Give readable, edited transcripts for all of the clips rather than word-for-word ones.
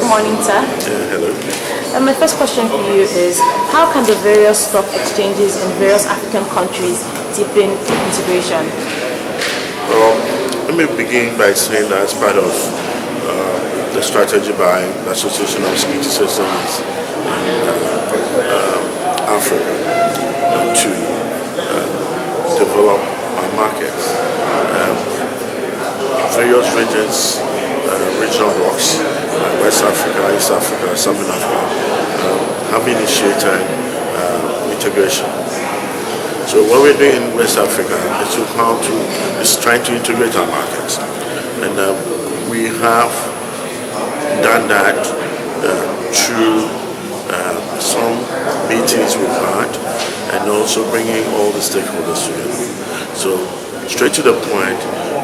morning, sir. Hello. My first question for you is, how can the various stock exchanges in various African countries deepen integration? Well, let me begin by saying that as part of the strategy by the Association of Security Systems in Africa to develop our markets. Various regions, regional blocks, West Africa, East Africa, Southern Africa, have initiated integration. So what we're doing in West Africa is trying to integrate our markets, and we have done that through some meetings we've had, and also bringing all the stakeholders together. So straight to the point,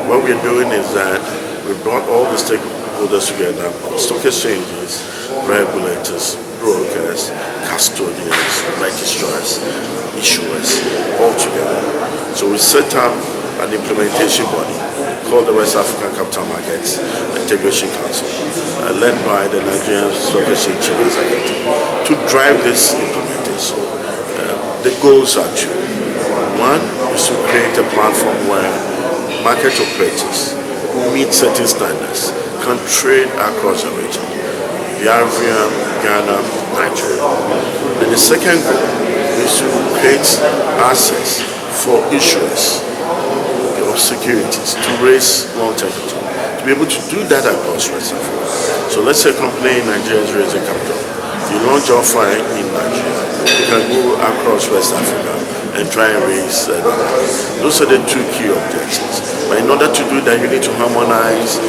what we're doing is that we brought all the stakeholders together: stock exchanges, regulators, brokers, custodians, registrars, issuers, all together. So we set up an implementation body called the West African Capital Markets Integration Council, led by the Nigerian Stock Exchange Executive, to drive this implementation. The goals are two. One is to create a platform where market operators who meet certain standards can trade across the region: Biafra, Ghana, Nigeria. And the second goal is to create access for issuers of securities to raise long-term capital, to be able to do that across West Africa. So let's say a company in Nigeria is raising capital. You launch offer in Nigeria, you can go across West Africa and try and raise. Those are the two key objectives. But in order to do that, you need to harmonize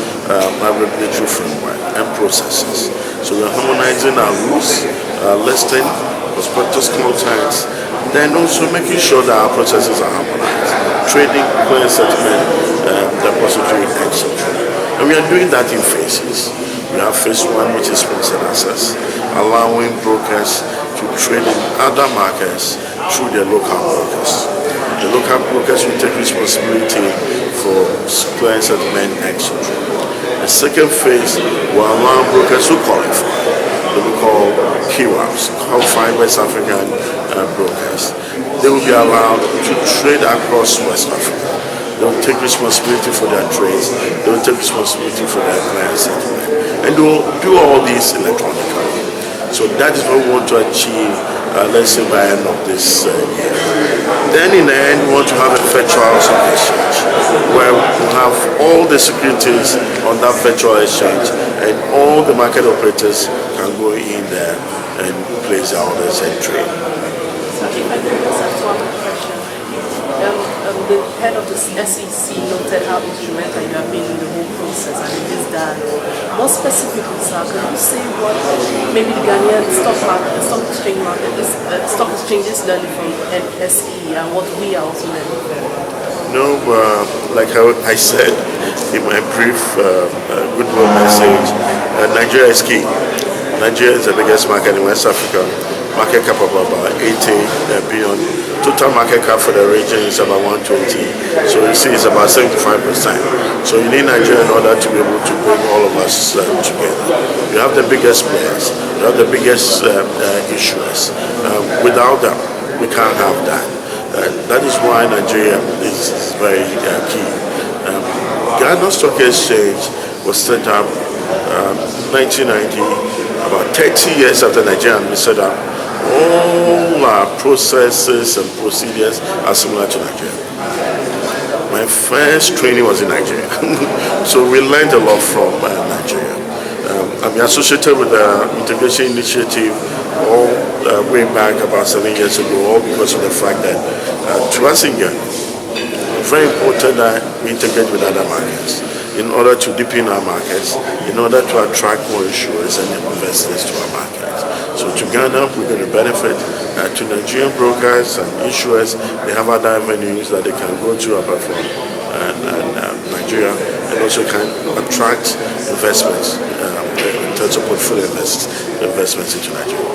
our regulatory framework and processes. So we're harmonizing our rules, listing, prospectus contents, then also making sure that our processes are harmonized. Trading, clearing, settlement, depository, etc. And we are doing that in phases. We have phase one, which is sponsored access, allowing brokers to trade in other markets through their local brokers. The local brokers will take responsibility for clearing, settlement, etc. The second phase will allow brokers who qualify, that we call QAPs, qualified West African brokers. They will be allowed to trade across West Africa. They will take responsibility for their trades. They will take responsibility for their client settlement. And they will do all this electronically. So that is what we want to achieve, let's say, by the end of this year. Then in the end, we want to have a virtual exchange where we have all the securities on that virtual exchange, and all the market operators can go in there and place their orders and trade. So if I could just ask one question. The head of the SEC noted how instrumental you have been in the whole process and in this dialogue. More specifically, sir, can you say what maybe the Ghanaian stock exchanges learning from SE and what we are also learning from? No, like I said in my brief goodwill message, Nigeria is key. Nigeria is the biggest market in West Africa. Market cap of about 80 billion. Total market cap for the region is about 120. So you see, it's about 75%. So you need Nigeria in order to be able to bring all of us together. You have the biggest players. You have the biggest issuers. Without them, we can't have that. That is why Nigeria is very key. Ghana Stock Exchange was set up 1990, about 30 years after Nigeria was set up. All our processes and procedures are similar to Nigeria. My first training was in Nigeria, so we learned a lot from Nigeria. I'm associated with the integration initiative all way back about 7 years ago, all because of the fact that to us in Ghana, it's very important that we integrate with other markets in order to deepen our markets, in order to attract more issuers and investors to our markets. So to Ghana, we're going to benefit. To Nigerian brokers and issuers, they have other avenues that they can go to apart from Nigeria, and also can attract investments in terms of portfolio investments into Nigeria.